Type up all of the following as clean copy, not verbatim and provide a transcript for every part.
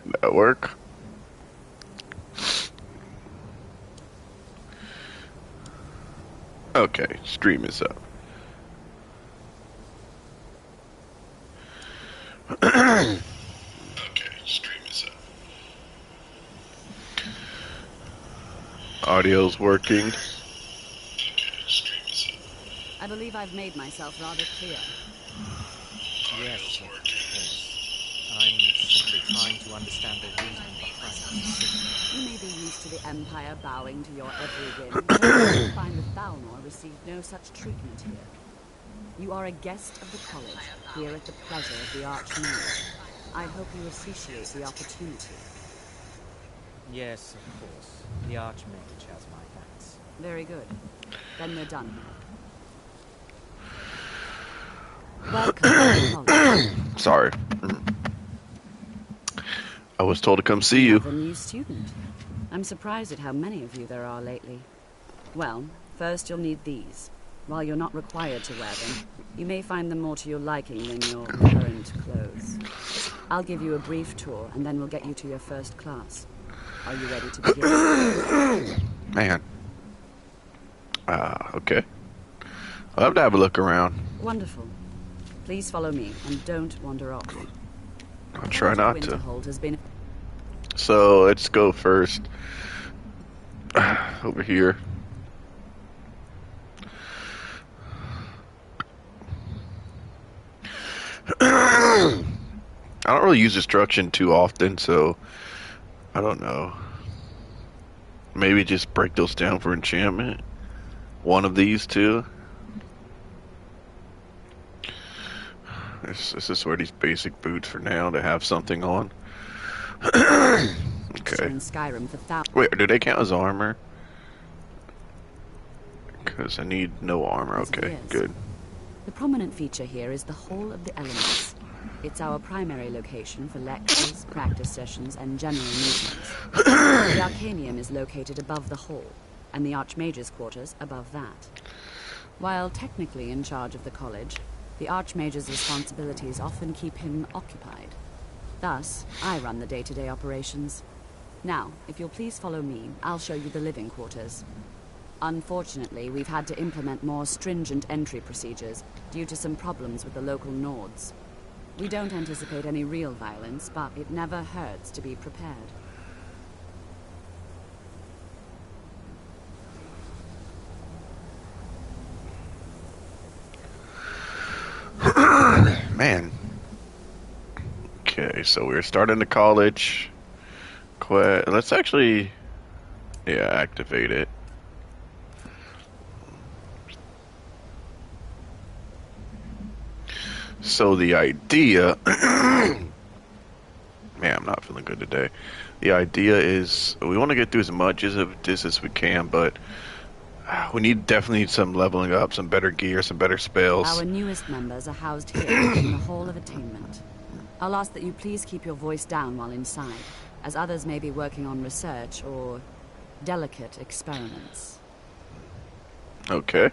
Network. Okay, stream is up. Okay, stream is up. Audio's working. Okay, stream is up. I believe I've made myself rather clear. Yes, of course. I'm simply trying to understand the reason behind this. You may be used to the Empire bowing to your every whim, but I find that Balnor received no such treatment here. You are a guest of the college, here at the pleasure of the Archmage. I hope you appreciate the opportunity. Yes, of course. The Archmage has my thanks. Very good. Then we're done here. Welcome to the college. Sorry. I was told to come see you. A new student. I'm surprised at how many of you there are lately. Well, first you'll need these. While you're not required to wear them, you may find them more to your liking than your current clothes. I'll give you a brief tour, and then we'll get you to your first class. Are you ready to begin? Man. Okay. I'll have to have a look around. Wonderful. Please follow me, and don't wander off. I'll try not to. Winterhold has been... So, let's go first. Over here. I don't really use destruction too often, so I don't know. Maybe just break those down for enchantment. One of these two. This is where these basic boots for now to have something on. Okay. In Skyrim for Wait, do they count as armor? Because I need no armor. Okay, good. The prominent feature here is the Hall of the Elements. It's our primary location for lectures, practice sessions, and general meetings. The Arcanium is located above the hall, and the Archmage's quarters above that. While technically in charge of the college, the Archmage's responsibilities often keep him occupied. Thus, I run the day-to-day operations. Now, if you'll please follow me, I'll show you the living quarters. Unfortunately, we've had to implement more stringent entry procedures due to some problems with the local Nords. We don't anticipate any real violence, but it never hurts to be prepared. Man. Okay, so we're starting the college. Let's actually, activate it. So the idea, man, I'm not feeling good today. The idea is we want to get through as much of this as we can, but we definitely need some leveling up, some better gear, some better spells. Our newest members are housed here in the Hall of Attainment. I'll ask that you please keep your voice down while inside, as others may be working on research or delicate experiments. Okay.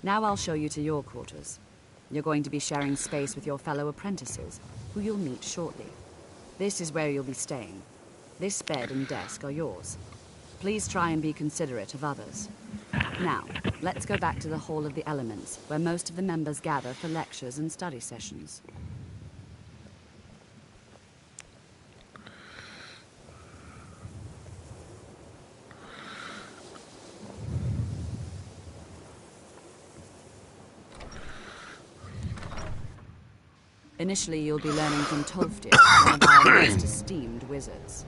Now I'll show you to your quarters. You're going to be sharing space with your fellow apprentices, who you'll meet shortly. This is where you'll be staying. This bed and desk are yours. Please try and be considerate of others. Now, let's go back to the Hall of the Elements, where most of the members gather for lectures and study sessions. Initially, you'll be learning from Tolfdir, one of our most esteemed wizards.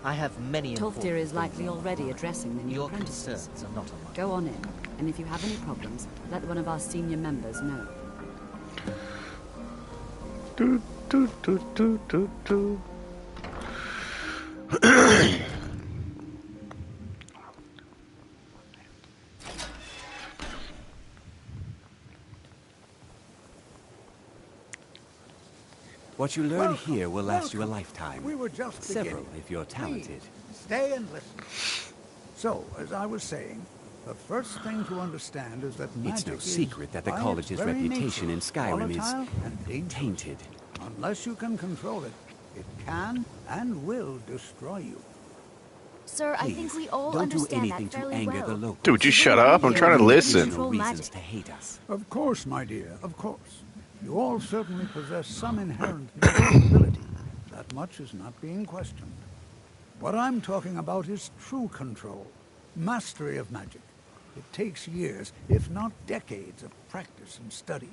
I have many Tolfdir is likely already addressing the new Your apprentices. concerns are not on mine. Go on in, and if you have any problems, let one of our senior members know. Do, do, do, do, do, do. What you learn here will last you a lifetime. We were just Several, beginning. if you're talented. Please, stay and listen. So, as I was saying, the first thing to understand is that magic It's no is, secret that the by its college's very reputation nature, in Skyrim volatile is and dangerous. tainted. Unless you can control it, it can and will destroy you. Sir, I Please, think we all don't do understand anything that to fairly anger well. the locals. Dude, you shut up. I'm trying to listen. No Control reasons magic. to hate us. Of course, my dear, of course. You all certainly possess some inherent magical ability. That much is not being questioned. What I'm talking about is true control, mastery of magic. It takes years, if not decades, of practice and study.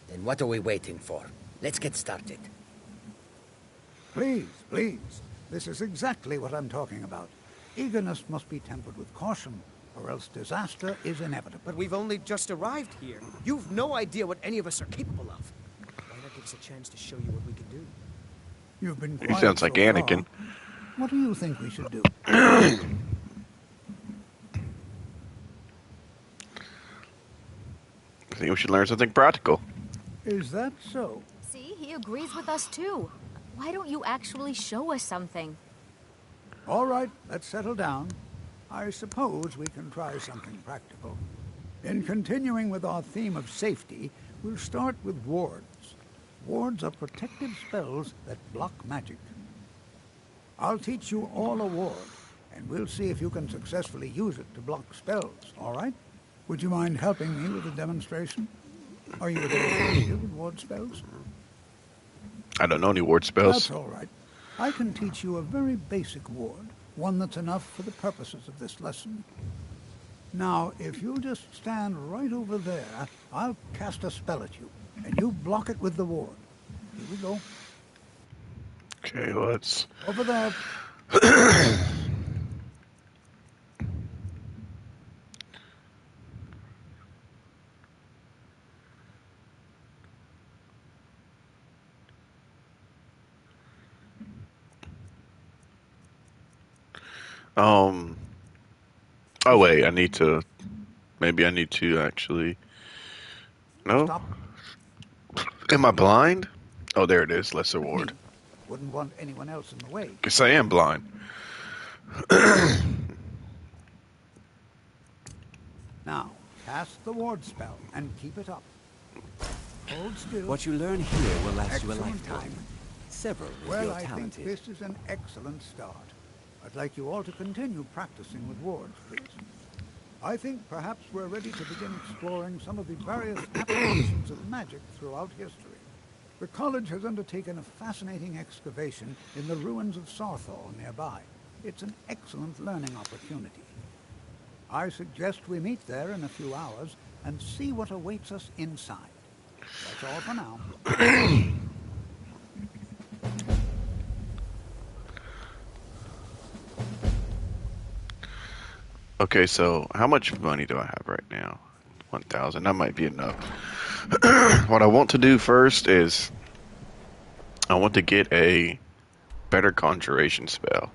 Then what are we waiting for? Let's get started. Please, please. This is exactly what I'm talking about. Eagerness must be tempered with caution, or else disaster is inevitable. But we've only just arrived here. You've no idea what any of us are capable of. Why not give us a chance to show you what we can do? You've been He quiet sounds like so Anakin. far. What do you think we should do? I think we should learn something practical. Is that so? See, he agrees with us too. Why don't you actually show us something? All right, let's settle down. I suppose we can try something practical. In continuing with our theme of safety, we'll start with wards. Wards are protective spells that block magic. I'll teach you all a ward, and we'll see if you can successfully use it to block spells, all right? Would you mind helping me with a demonstration? Are you familiar with ward spells? I don't know any ward spells. That's all right. I can teach you a very basic ward, one that's enough for the purposes of this lesson. Now, if you'll just stand right over there, I'll cast a spell at you, and you block it with the ward. Here we go. Okay, let's... Over there. Oh wait, I need to... Maybe I need to actually... No? Stop. Am I blind? Oh, there it is. Lesser ward. Wouldn't want anyone else in the way. Guess I am blind. Now, cast the ward spell and keep it up. Hold still. What you learn here will last you a Excellent lifetime. work. Several, if Well, you're I think talented. this is an excellent start. I'd like you all to continue practicing with wards, please. I think perhaps we're ready to begin exploring some of the various applications of magic throughout history. The college has undertaken a fascinating excavation in the ruins of Sarthal nearby. It's an excellent learning opportunity. I suggest we meet there in a few hours and see what awaits us inside. That's all for now. Okay, so how much money do I have right now? 1,000. That might be enough. What I want to do first is I want to get a better conjuration spell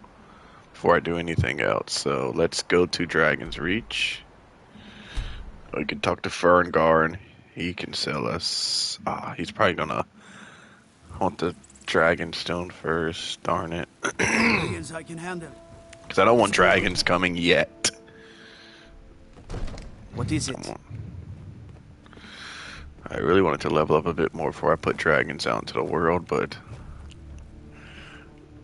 before I do anything else. So let's go to Dragon's Reach. We can talk to Ferngarn. He can sell us. He's probably gonna want the Dragonstone first. Darn it. Dragons I can handle. Because I don't want dragons coming yet. What is it? I really wanted to level up a bit more before I put dragons out into the world, but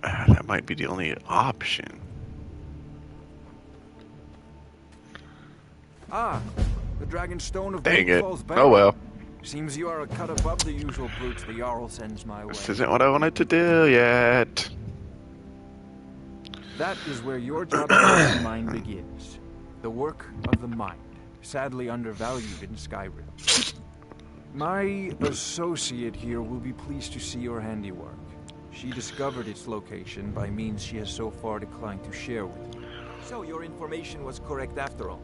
that might be the only option. Ah, the Dragonstone of Dang it. Falls Oh well. Seems you are a cut above the usual brutes the Jarl sends my way. This isn't what I wanted to do yet. That is where your job in mine begins. The work of the mind, sadly undervalued in Skyrim. My associate here will be pleased to see your handiwork. She discovered its location by means she has so far declined to share with you. So your information was correct after all.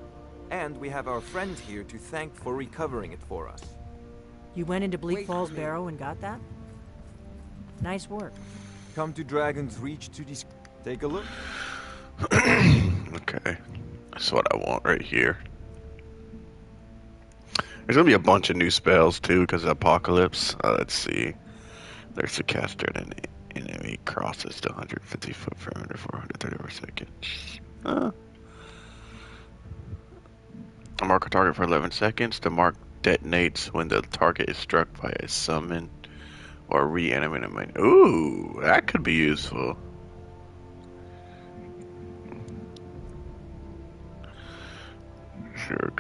And we have our friend here to thank for recovering it for us. You went into Bleak Falls Barrow and got that? Nice work. Come to Dragon's Reach to take a look. Okay. That's what I want right here. There's gonna be a bunch of new spells too because of Apocalypse. Let's see. There's a caster and an enemy crosses to 150 foot for under 430 per second. Mark a target for 11 seconds. The mark detonates when the target is struck by a summon or reanimated minion. Ooh, that could be useful. Sure.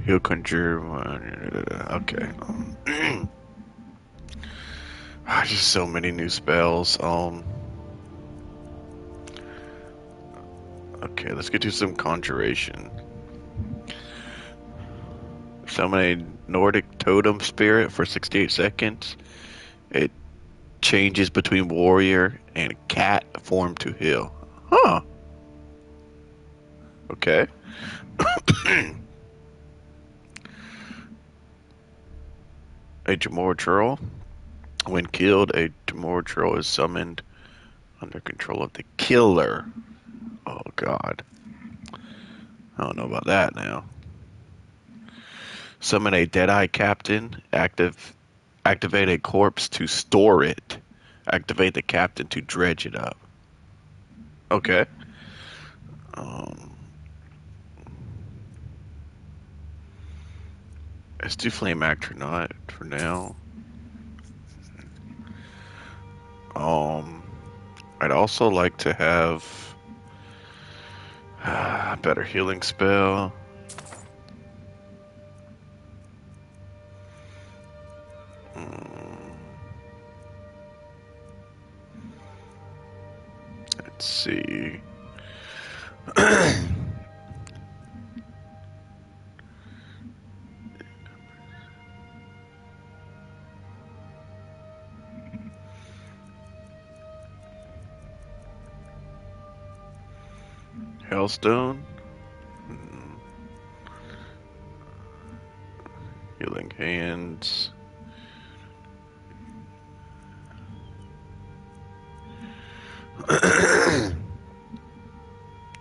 He'll conjure one. Okay. Just so many new spells. Okay, let's get to some conjuration. Summon a Nordic totem spirit for 68 seconds. It changes between warrior and cat form to heal. Huh. Okay. A Jamor Troll. When killed, a Jamor Troll is summoned under control of the killer. Oh god. I don't know about that now. Summon a Deadeye Captain. Activate a corpse to store it. Activate the captain to dredge it up. Okay. Let's do Flame Astronaut for now. I'd also like to have a better healing spell. Let's see. Hellstone. Healing Hands.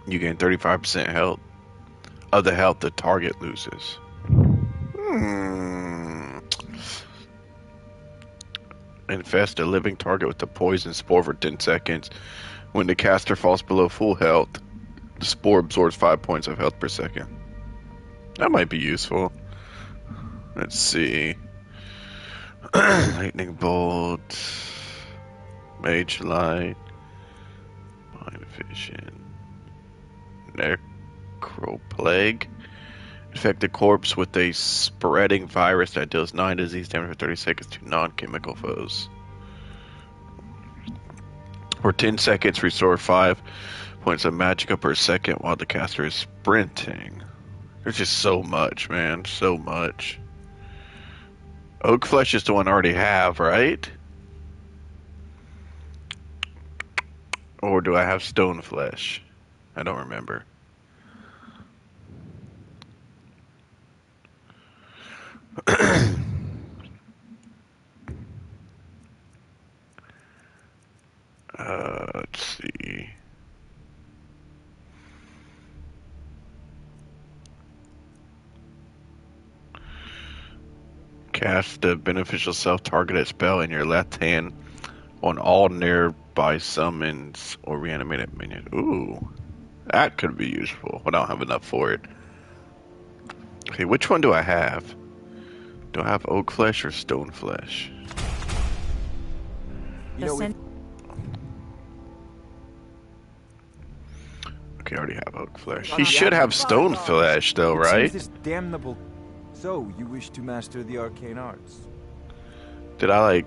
You gain 35% health of the health the target loses. Infest a living target with the poison spore for 10 seconds. When the caster falls below full health, the spore absorbs 5 points of health per second. That might be useful. Let's see. Lightning Bolt. Mage Light. Mind Vision. Necroplague. Infect the corpse with a spreading virus that deals 9 disease damage for 30 seconds to non-chemical foes. For 10 seconds, restore 5 points of magicka per second while the caster is sprinting. There's just so much, man. So much. Oak Flesh is the one I already have, right? Or do I have Stone Flesh? I don't remember. Let's see. Cast the beneficial self-targeted spell in your left hand on all nearby summons or reanimated minions. Ooh, that could be useful. I don't have enough for it. Okay, which one do I have? Do I have Oak Flesh or Stone Flesh? You know, okay, I already have Oak Flesh. He should have Stone Flesh, though, right? This damnable. So, you wish to master the arcane arts? Did I, like...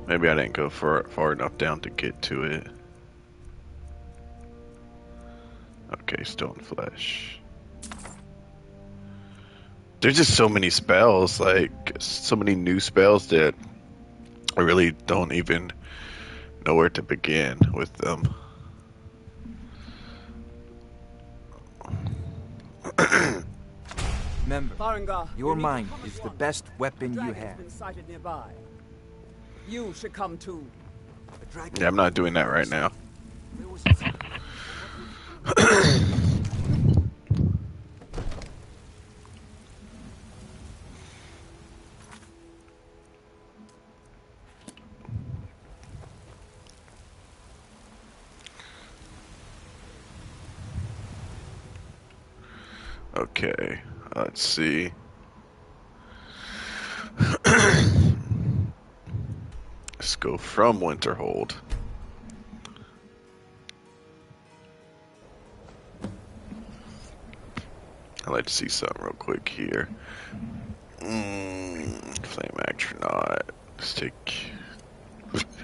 Maybe I didn't go far enough down to get to it. Okay, Stone Flesh. There's just so many spells, like, so many new spells that I really don't even know where to begin with them. Remember, Farengar, your you need to mind come is at the once. best weapon you Dragon's have. been sighted nearby. You should come too. The dragon. Yeah, I'm not doing that right now. Where was it? Okay, let's see. Let's go from Winterhold. I'd like to see something real quick here. Flame astronaut. Let's take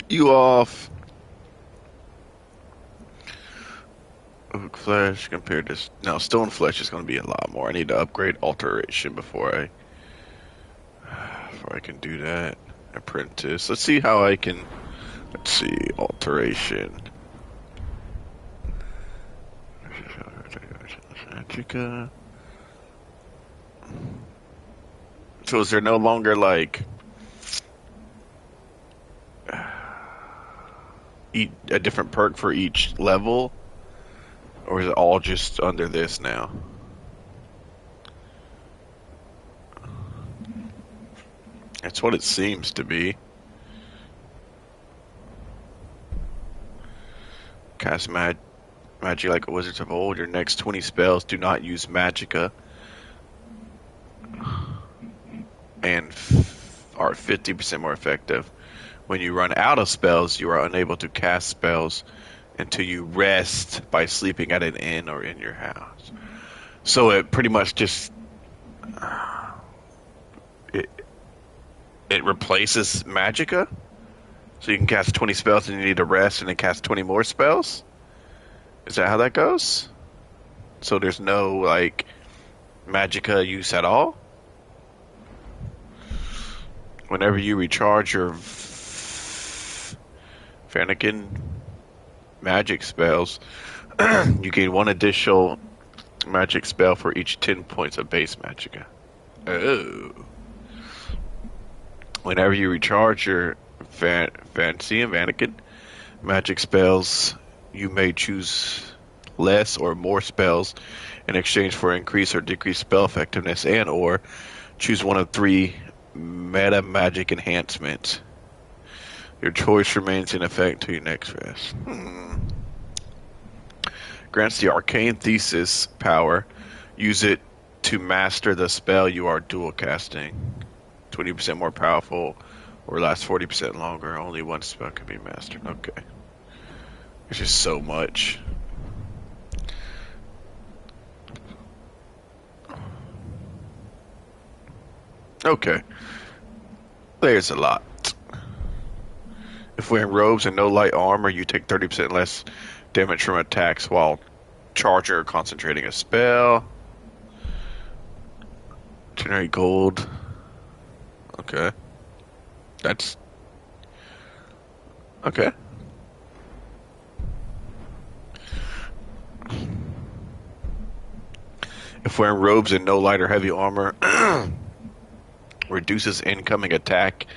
you off. Oak flesh compared to stone flesh is going to be a lot more. I need to upgrade alteration before I can do that. Apprentice. Let's see how I can. Let's see alteration. Magica. So is there no longer like a different perk for each level? Or is it all just under this now? That's what it seems to be. Cast magic like wizards of old. Your next 20 spells do not use magicka. And are 50% more effective. When you run out of spells, you are unable to cast spells until you rest by sleeping at an inn or in your house. So it pretty much just it replaces magicka. So you can cast 20 spells and you need to rest and then cast 20 more spells? Is that how that goes? So there's no like magicka use at all? Whenever you recharge your Fanakin magic spells, you gain one additional magic spell for each 10 points of base magicka. Oh. Whenever you recharge your Fancy and Vanakin magic spells, you may choose less or more spells in exchange for increased or decreased spell effectiveness, and or choose one of 3 meta magic enhancements. Your choice remains in effect until your next rest. Grants the arcane thesis power. Use it to master the spell you are dual casting. 20% more powerful or lasts 40% longer. Only one spell can be mastered. Okay. There's just so much. Okay. There's a lot. If wearing robes and no light armor, you take 30% less damage from attacks while charging or concentrating a spell. Generate gold. Okay. That's... okay. If wearing robes and no light or heavy armor, reduces incoming attack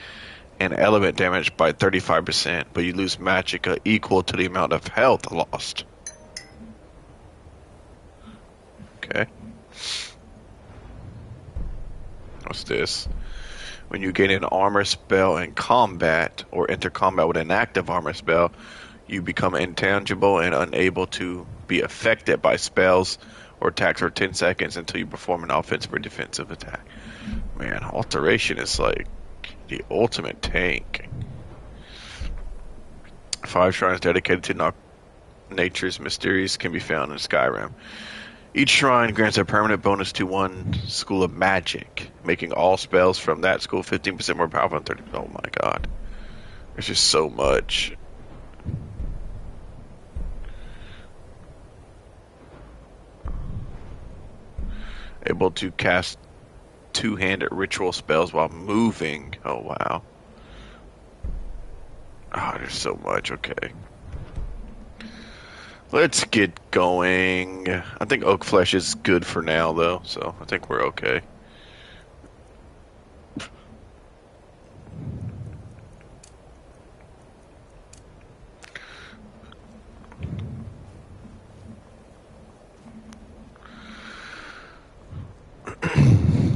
and element damage by 35%, but you lose magicka equal to the amount of health lost. Okay. What's this? When you gain an armor spell in combat or enter combat with an active armor spell, you become intangible and unable to be affected by spells or attacks for 10 seconds until you perform an offensive or defensive attack. Man, alteration is like the ultimate tank. 5 shrines dedicated to nature's mysteries can be found in Skyrim. Each shrine grants a permanent bonus to one school of magic, making all spells from that school 15% more powerful than 30%. Oh my god. There's just so much. Able to cast two-handed ritual spells while moving. Oh wow. there's so much. Okay. Let's get going. I think oak flesh is good for now, though, so I think we're okay.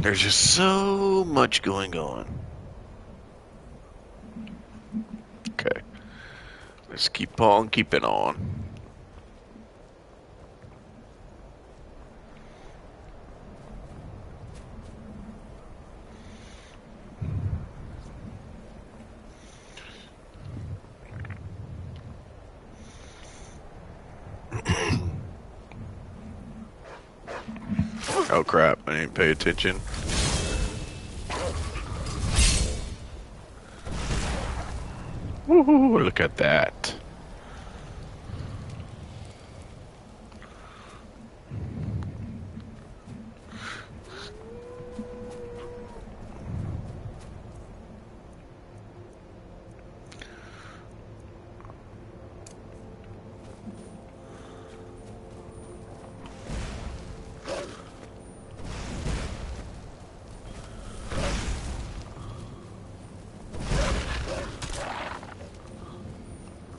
There's just so much going on. Okay. Let's keep on keeping on. Oh crap, I didn't pay attention. Woohoo, look at that.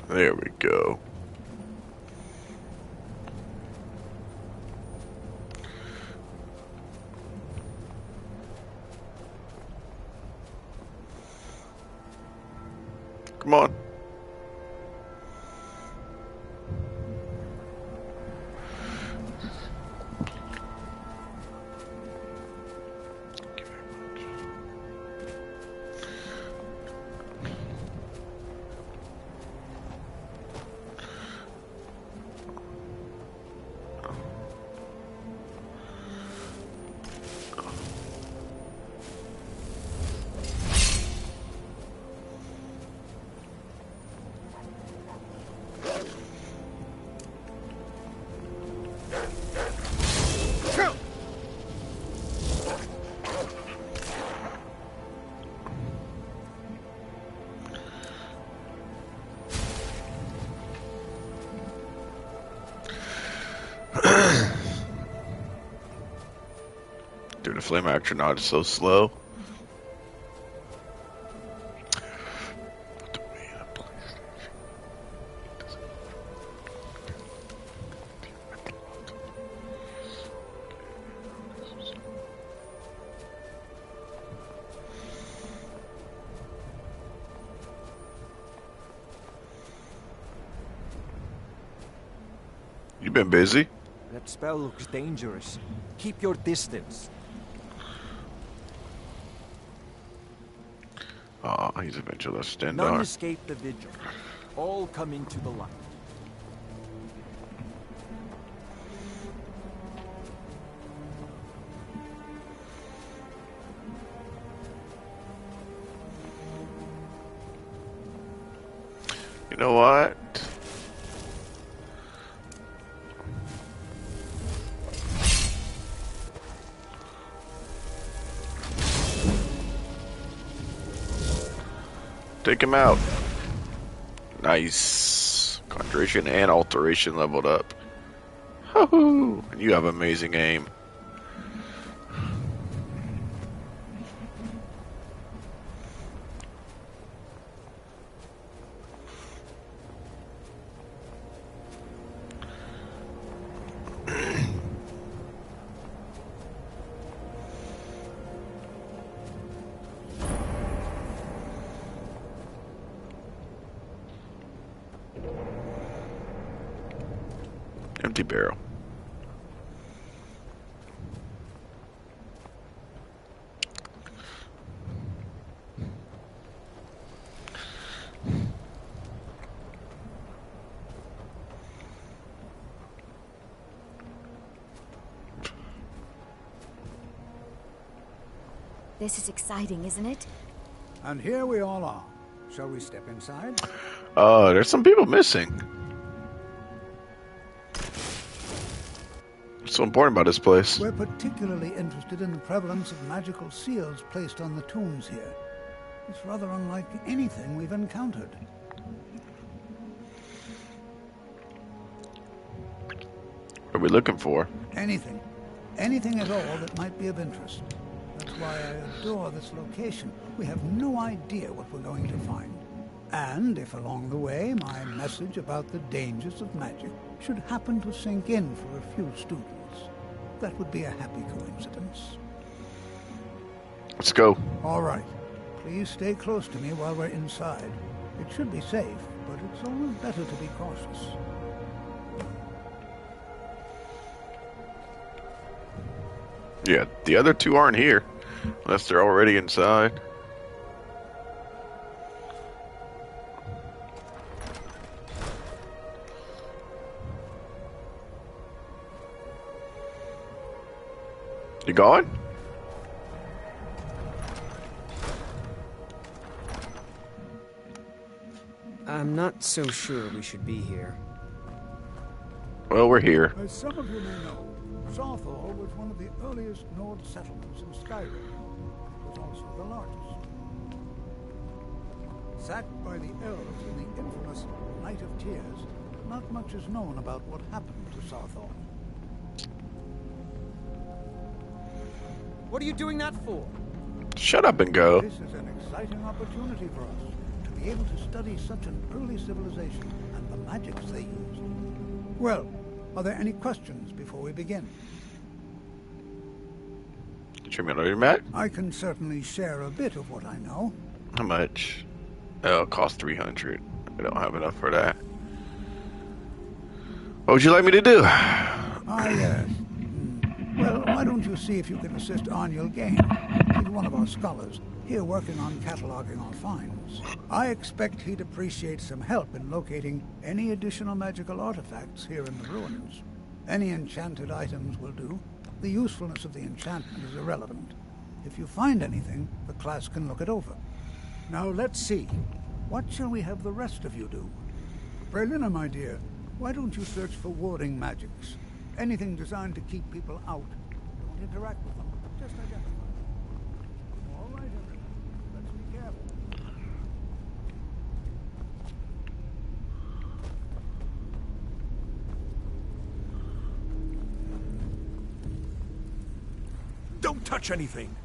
There we go. Come on. Dude, the flame astronaut is so slow. You been busy? That spell looks dangerous. Keep your distance. Aw, he's a vigilance None Stendar. escape the vigil. All come into the light. You know what? Take him out. Nice. Conjuration and alteration leveled up. Hoo-hoo! And you have amazing aim. Empty barrel. This is exciting, isn't it? And here we all are. Shall we step inside? There's some people missing. What's so important about this place? We're particularly interested in the prevalence of magical seals placed on the tombs here. It's rather unlike anything we've encountered. are we looking for? Anything. Anything at all that might be of interest. That's why I adore this location. We have no idea what we're going to find. And if along the way my message about the dangers of magic should happen to sink in for a few students, that would be a happy coincidence. Let's go. All right. Please stay close to me while we're inside. It should be safe, but it's always better to be cautious. Yeah, the other two aren't here, unless they're already inside. You going? I'm not so sure we should be here. Well, we're here. As some of you may know, Sawthall was one of the earliest Nord settlements in Skyrim. It was also the largest. Sacked by the elves in the infamous Night of Tears, not much is known about what happened to Sawthall. What are you doing that for? Shut up and go. This is an exciting opportunity for us to be able to study such an early civilization and the magics they used. Well, are there any questions before we begin? Show me another map. I can certainly share a bit of what I know. How much? Oh, it costs 300. I don't have enough for that. What would you like me to do? Ah, yes. Well, why don't you see if you can assist Arniel Gain? He's one of our scholars, here working on cataloging our finds. I expect he'd appreciate some help in locating any additional magical artifacts here in the ruins. Any enchanted items will do. The usefulness of the enchantment is irrelevant. If you find anything, the class can look it over. Now let's see. What shall we have the rest of you do? Berlina, my dear, why don't you search for warding magics? Anything designed to keep people out. Don't interact with them. Just identify them. All right, everyone. Let's be careful. Don't touch anything!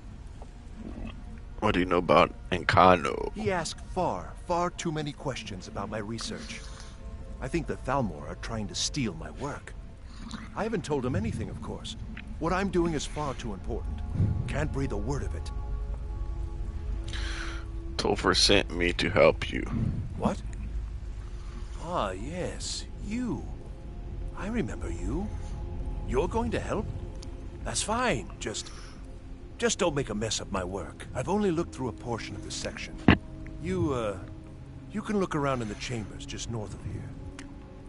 What do you know about Encano? He asked far too many questions about my research. I think the Thalmor are trying to steal my work. I haven't told him anything, of course. What I'm doing is far too important. Can't breathe a word of it. Topher sent me to help you. What? Ah, yes, you. I remember you. You're going to help? That's fine. Just don't make a mess of my work. I've only looked through a portion of the section. You can look around in the chambers just north of here.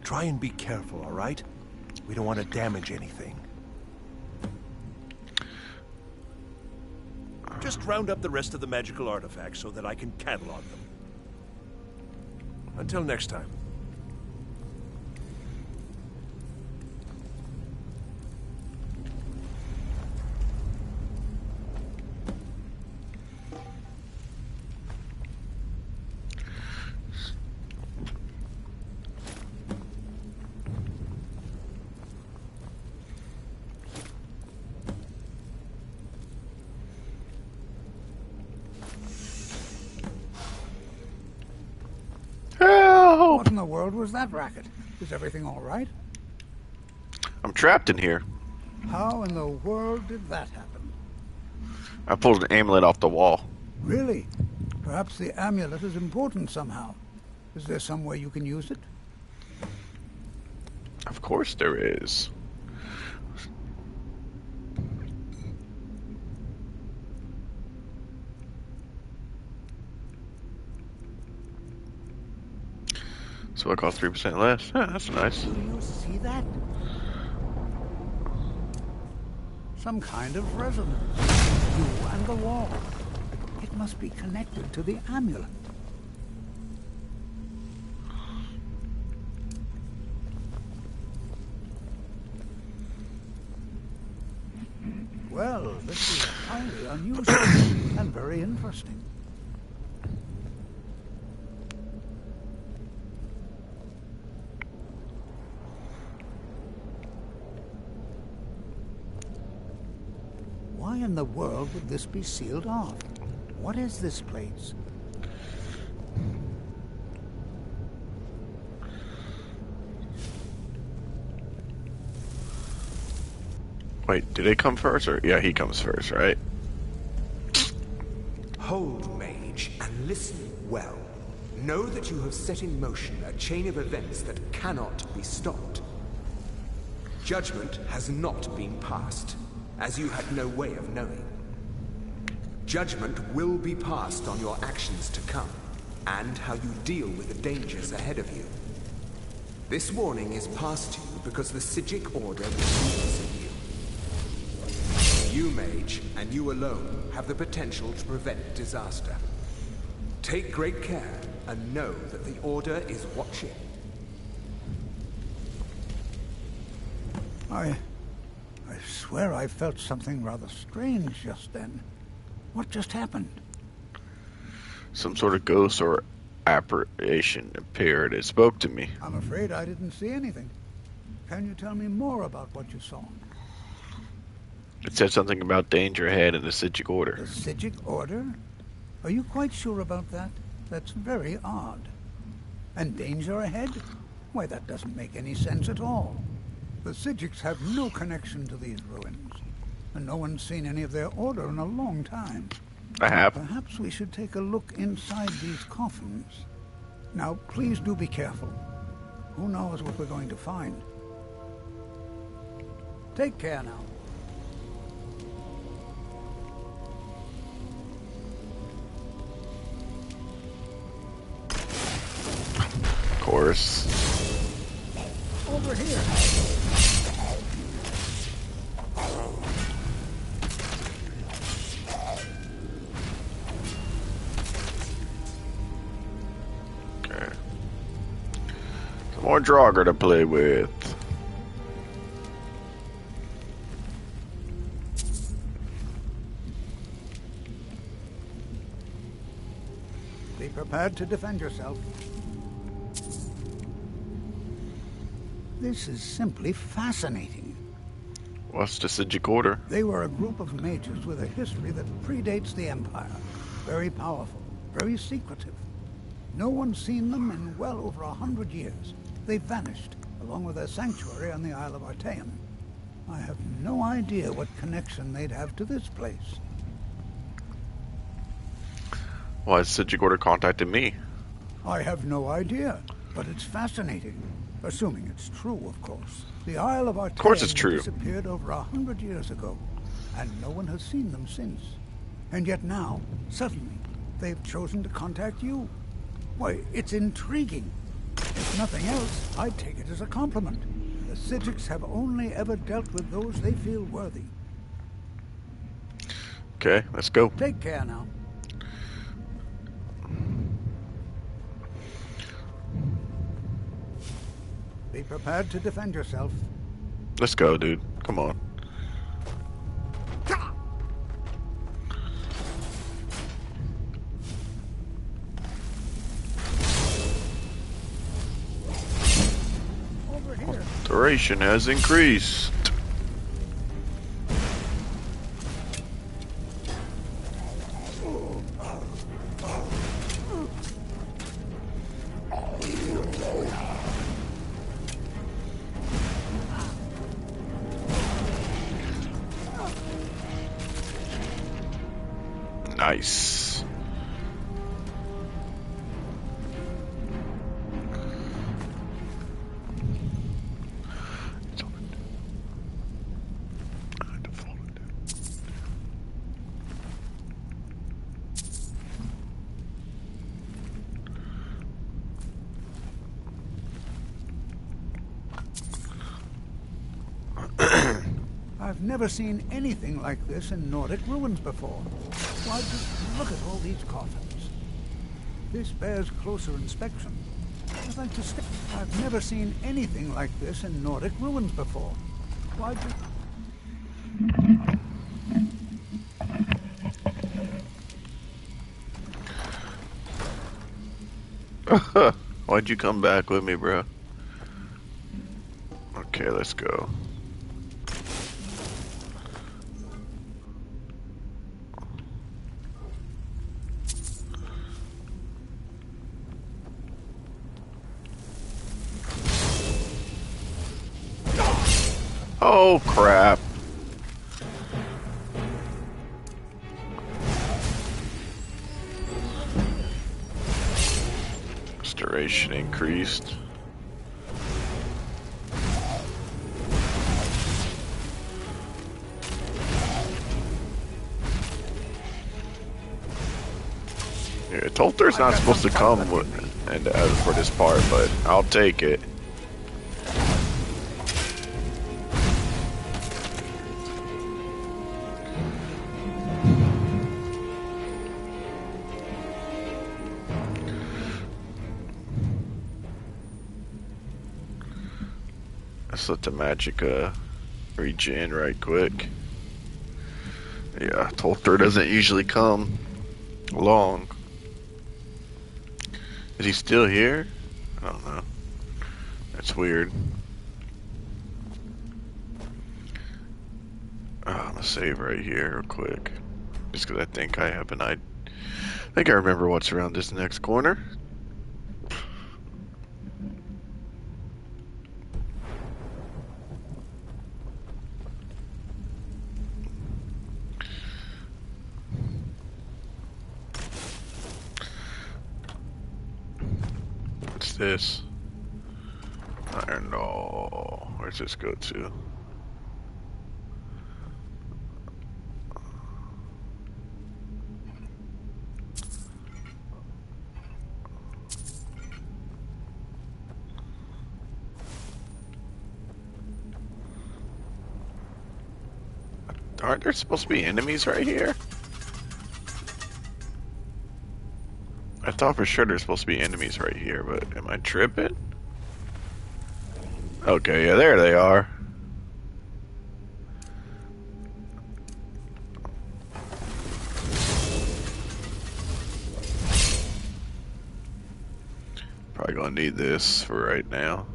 Try and be careful, all right? We don't want to damage anything. Just round up the rest of the magical artifacts so that I can catalog them. Until next time. What in the world was that racket? Is everything all right? I'm trapped in here. How in the world did that happen? I pulled an amulet off the wall. Really? Perhaps the amulet is important somehow. Is there some way you can use it? Of course there is. So it costs 3% less. Huh, that's nice. Do you see that? Some kind of resonance. You and the wall. It must be connected to the amulet. Well, this is highly unusual and very interesting. Why in the world would this be sealed off? What is this place? Wait, did they come first? Or yeah, he comes first, right? Hold, mage, and listen well. Know that you have set in motion a chain of events that cannot be stopped. Judgment has not been passed, as you had no way of knowing. Judgment will be passed on your actions to come, and how you deal with the dangers ahead of you. This warning is passed to you because the Psijic Order believes in you. You, mage, and you alone, have the potential to prevent disaster. Take great care, and know that the Order is watching. I swear I felt something rather strange just then. What just happened? Some sort of ghost or apparition appeared. It spoke to me. I'm afraid I didn't see anything. Can you tell me more about what you saw? It said something about danger ahead in the Psijic Order. The Psijic Order? Are you quite sure about that? That's very odd. And danger ahead? Why, that doesn't make any sense at all. The Psijics have no connection to these ruins, and no one's seen any of their order in a long time. I have. Perhaps we should take a look inside these coffins. Now, please do be careful. Who knows what we're going to find? Take care now. Of course. Over here. Okay. Some more Draugr to play with. Be prepared to defend yourself. This is simply fascinating. What's the Psijic Order? They were a group of mages with a history that predates the Empire. Very powerful, very secretive. No one's seen them in well over 100 years. They vanished, along with their sanctuary on the Isle of Artaeum. I have no idea what connection they'd have to this place. Why has Psijic Order contacted me? I have no idea, but it's fascinating. Assuming it's true, of course. The Isle of Artaeum Of course it's true. Disappeared over 100 years ago, and no one has seen them since. And yet now, suddenly, they've chosen to contact you. Why, it's intriguing. If nothing else, I'd take it as a compliment. The Psijics have only ever dealt with those they feel worthy. Okay, let's go. Take care now. Be prepared to defend yourself. Let's go, dude. Come on. Over here. Duration has increased. Nice. I've never seen anything like this in Nordic ruins before. Why, just look at all these coffins. This bears closer inspection. I'd like to stay. I've never seen anything like this in Nordic ruins before. Why, just... Why'd you come back with me, bro? Okay, let's go. Oh, crap. Restoration increased. Yeah, Tolter's not supposed to come with, and for this part, but I'll take it. Let's let the magic regen right quick. Yeah, Tolter doesn't usually come along. Is he still here? I don't know. That's weird. I'm gonna save right here real quick. Just because I think I have an idea. I think I remember what's around this next corner. What's this? Iron ore. Where's this go to? Aren't there supposed to be enemies right here? I thought for sure there's supposed to be enemies right here, but am I tripping? Okay, yeah, there they are. Probably gonna need this for right now.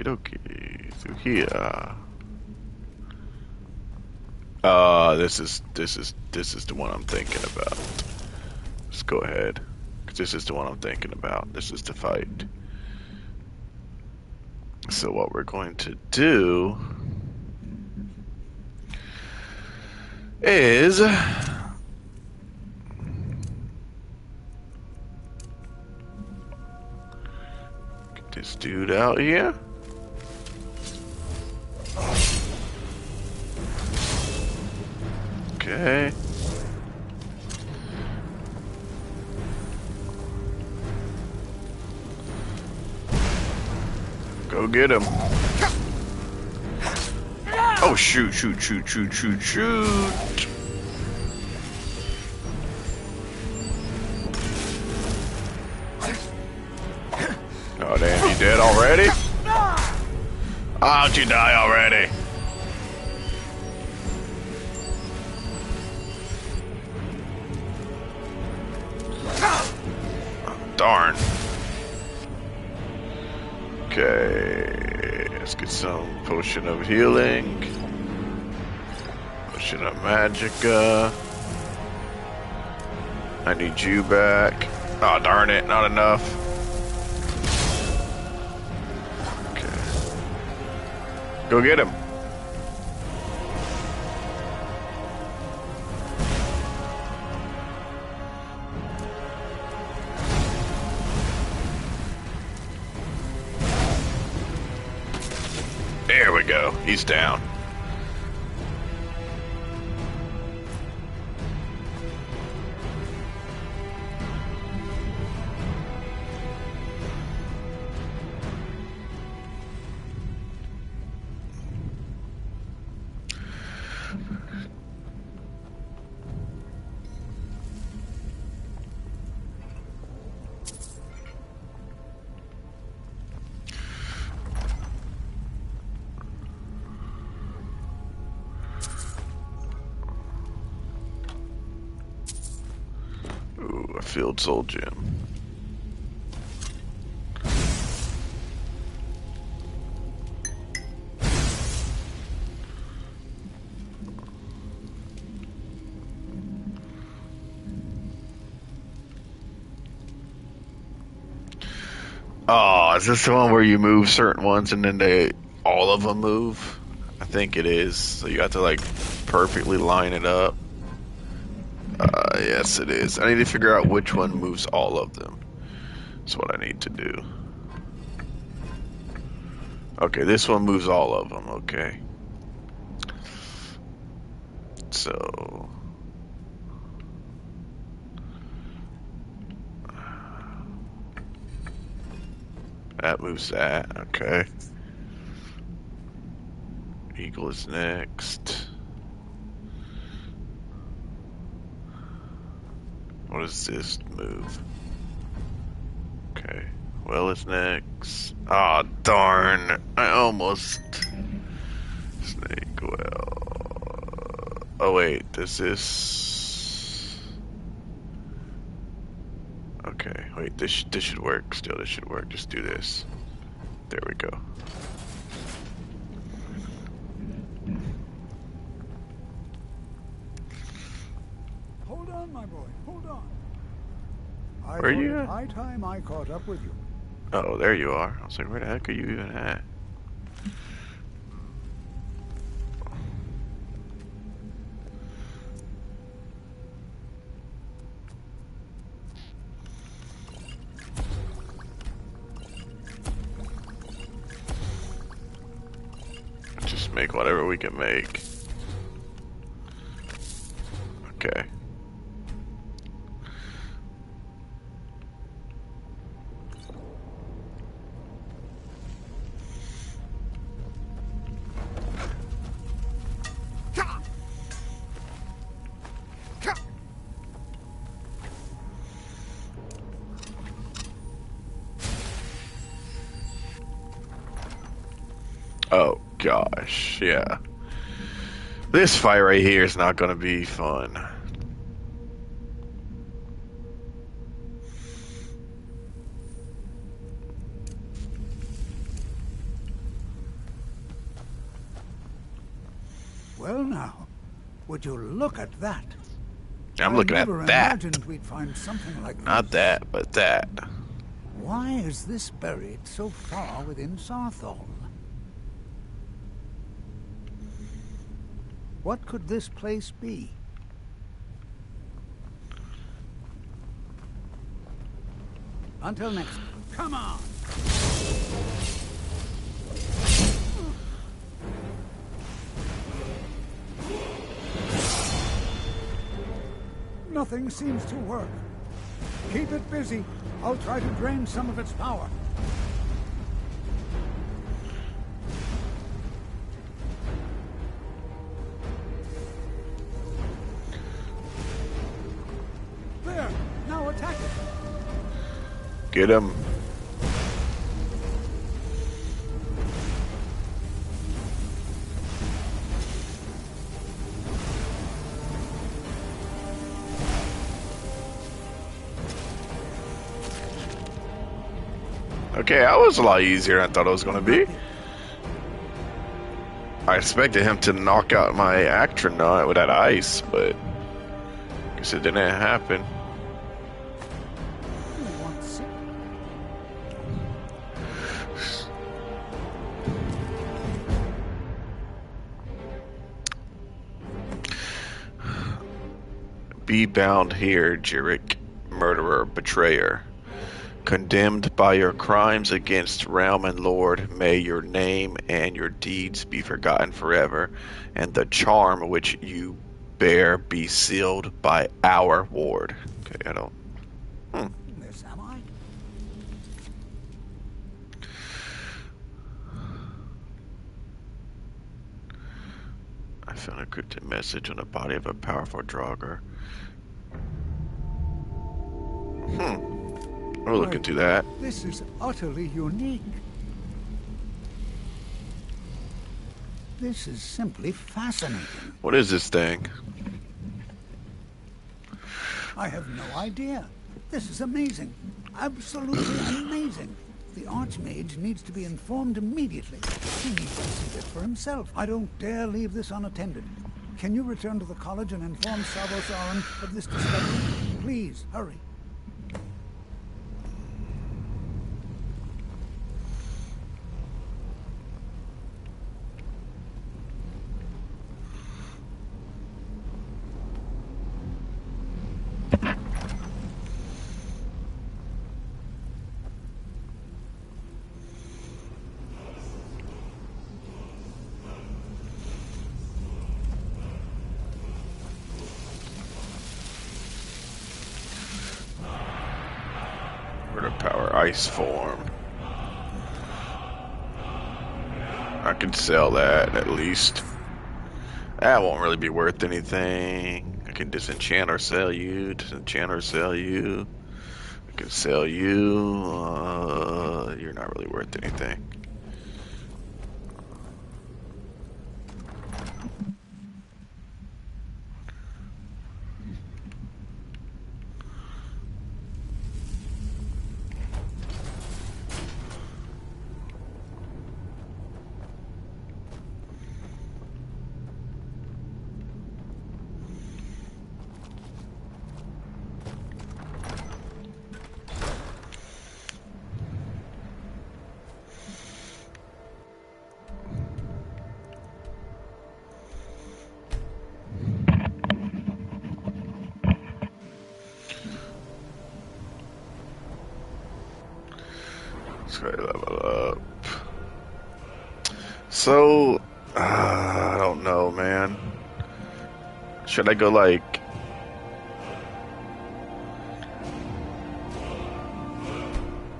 Okie through here. This is the one I'm thinking about. Let's go ahead, 'cause this is the one I'm thinking about. This is the fight. So what we're going to do is get this dude out here. Okay. Go get him. Oh, shoot. Oh, damn, you dead already? How'd you die already? Darn. Okay, let's get some potion of healing, potion of magicka. I need you back. Oh, darn it, not enough. Okay, go get him. There we go. He's down. a field soul gem. Oh, is this the one where you move certain ones and then all of them move? I think it is. So you have to like perfectly line it up. Yes, it is. I need to figure out which one moves all of them. That's what I need to do. Okay, this one moves all of them. Okay. So that moves that. Okay. Eagle is next. What does this move? Okay. Well, it's next. Ah, oh, darn. I almost. Snake well. Oh, wait. Does this. Okay. Wait. This should work. Still, this should work. Just do this. There we go. Hold on, my boy. Hold on. Where are you at? High time I caught up with you. Oh, there you are. I was like, where the heck are you even at? Just make whatever we can make. Okay. Oh gosh, yeah. This fight right here is not gonna be fun. Well now, would you look at that? I'm looking at that. I imagined we'd find something like this. Not that, but that. Why is this buried so far within Sarthol? What could this place be? Until next. Come on! Nothing seems to work. Keep it busy. I'll try to drain some of its power. There! Now attack it! Get him. Okay, that was a lot easier than I thought it was going to be. I expected him to knock out my Actronaut with that ice, but I guess it didn't happen. Be bound here, Jirik, murderer, betrayer. Condemned by your crimes against realm and lord, may your name and your deeds be forgotten forever, and the charm which you bear be sealed by our ward. Okay, I don't... This am I? I found a cryptic message on the body of a powerful Draugr. We'll look into that. This is utterly unique. This is simply fascinating. What is this thing? I have no idea. This is amazing. Absolutely amazing. The Archmage needs to be informed immediately. He needs to see this for himself. I don't dare leave this unattended. Can you return to the college and inform Savos Aran of this discovery? Please, hurry. Power ice form. I could sell that at least. That won't really be worth anything. I can disenchant or sell you. Disenchant or sell you. I can sell you. You're not really worth anything. Level up. So, I don't know, man. Should I go like...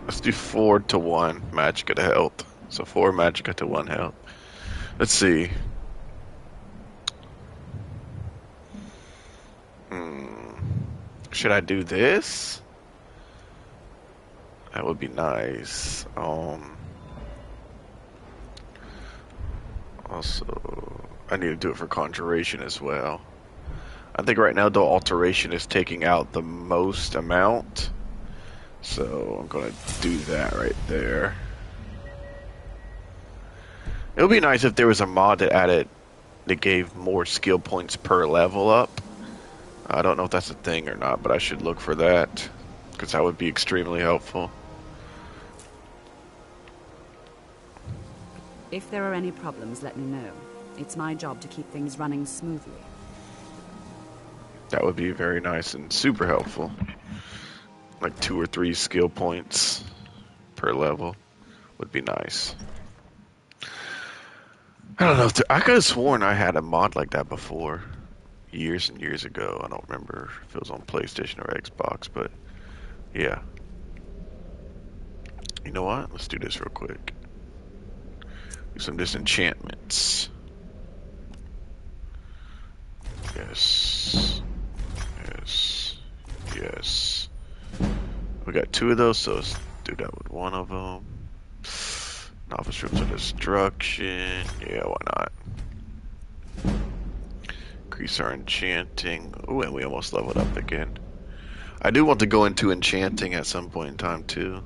Let's do 4 to 1 magic to health. So 4 magic to 1 health. Let's see. Should I do this? That would be nice. Also, I need to do it for conjuration as well. I think right now the alteration is taking out the most amount. So I'm gonna do that right there. It would be nice if there was a mod that gave more skill points per level up. I don't know if that's a thing or not, but I should look for that, because that would be extremely helpful. If there are any problems, let me know. It's my job to keep things running smoothly. That would be very nice and super helpful. Like 2 or 3 skill points per level would be nice. I don't know if I could have sworn I had a mod like that before. Years and years ago. I don't remember if it was on PlayStation or Xbox, but yeah. You know what? Let's do this real quick. Do some disenchantments. Yes. Yes. Yes. We got 2 of those, so let's do that with 1 of them. Novice Rooms of Destruction. Yeah, why not? Increase our enchanting. Ooh, and we almost leveled up again. I do want to go into enchanting at some point in time, too.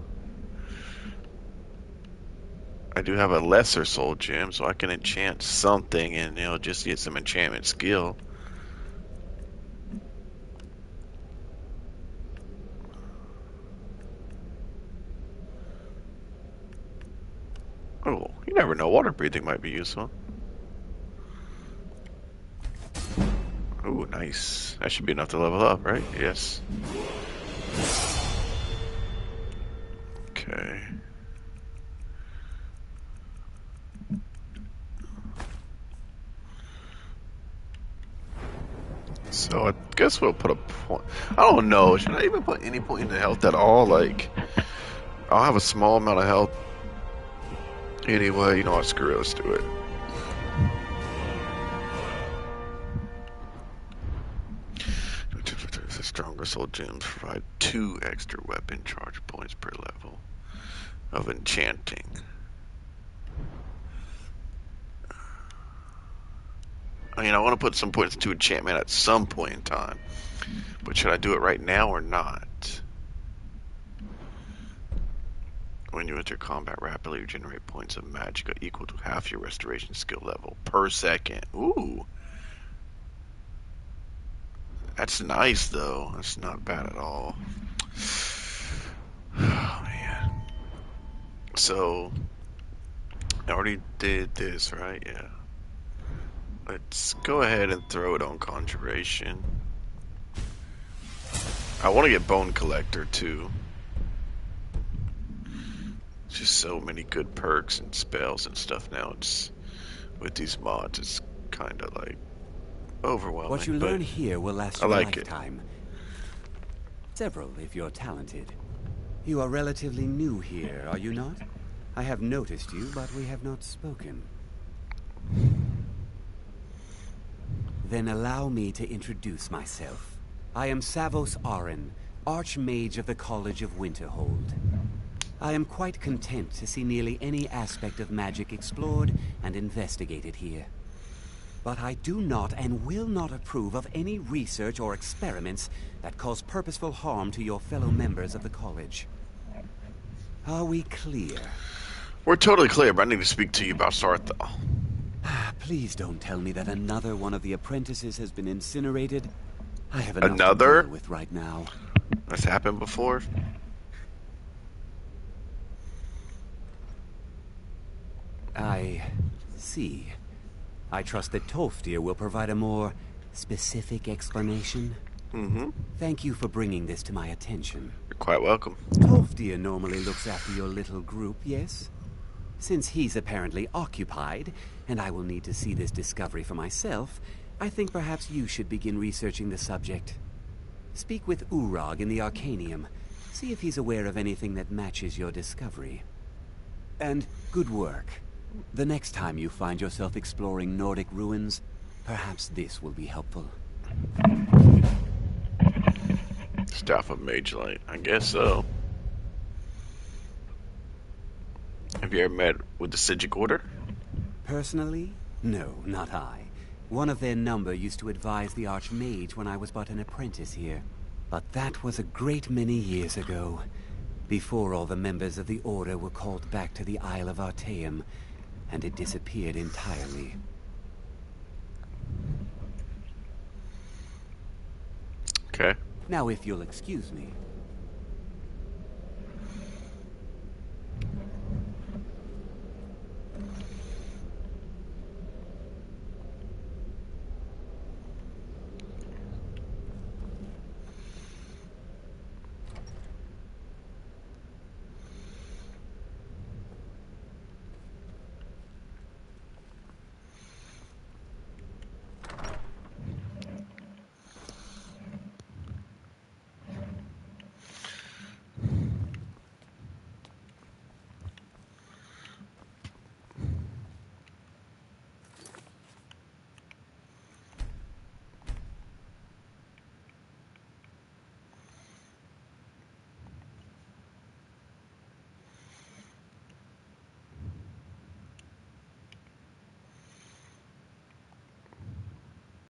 I do have a lesser soul gem, so I can enchant something and, you know, just get some enchantment skill. Oh, you never know. Water breathing might be useful. Oh, nice. That should be enough to level up, right? Yes. Okay. So I guess we'll put a point. I don't know. Should I even put any point into health at all? Like, I'll have a small amount of health. Anyway, you know what? Screw it. Let's do it. Stronger soul gems provide 2 extra weapon charge points per level of enchanting. I mean, I want to put some points into enchantment at some point in time, but should I do it right now or not? When you enter combat rapidly, you generate points of magic equal to half your restoration skill level per second. Ooh. That's nice, though. That's not bad at all. Oh, man. So, I already did this, right? Yeah. Let's go ahead and throw it on Conjuration. I want to get Bone Collector, too. Just so many good perks and spells and stuff now. It's with these mods, it's kind of like overwhelming. What you learn here will last you a like lifetime. Several, if you're talented. You are relatively new here, are you not? I have noticed you, but we have not spoken. Then allow me to introduce myself. I am Savos Arin, Archmage of the College of Winterhold. I am quite content to see nearly any aspect of magic explored and investigated here. But I do not and will not approve of any research or experiments that cause purposeful harm to your fellow members of the college. Are we clear? We're totally clear, but I need to speak to you about Sarthal. Please don't tell me that another one of the apprentices has been incinerated. I have enough to deal with right now. That's happened before? I see. I trust that Tolfdir will provide a more specific explanation. Mm-hmm. Thank you for bringing this to my attention. You're quite welcome. Tolfdir normally looks after your little group, yes? Since he's apparently occupied, and I will need to see this discovery for myself, I think perhaps you should begin researching the subject. Speak with Urag in the Arcanium. See if he's aware of anything that matches your discovery. And good work. The next time you find yourself exploring Nordic ruins, perhaps this will be helpful. Staff of Mage Light. I guess so. Have you ever met with the Sigic Order? Personally? No, not I. One of their number used to advise the Archmage when I was but an apprentice here. But that was a great many years ago, before all the members of the Order were called back to the Isle of Artaeum, and it disappeared entirely. Okay. Now, if you'll excuse me,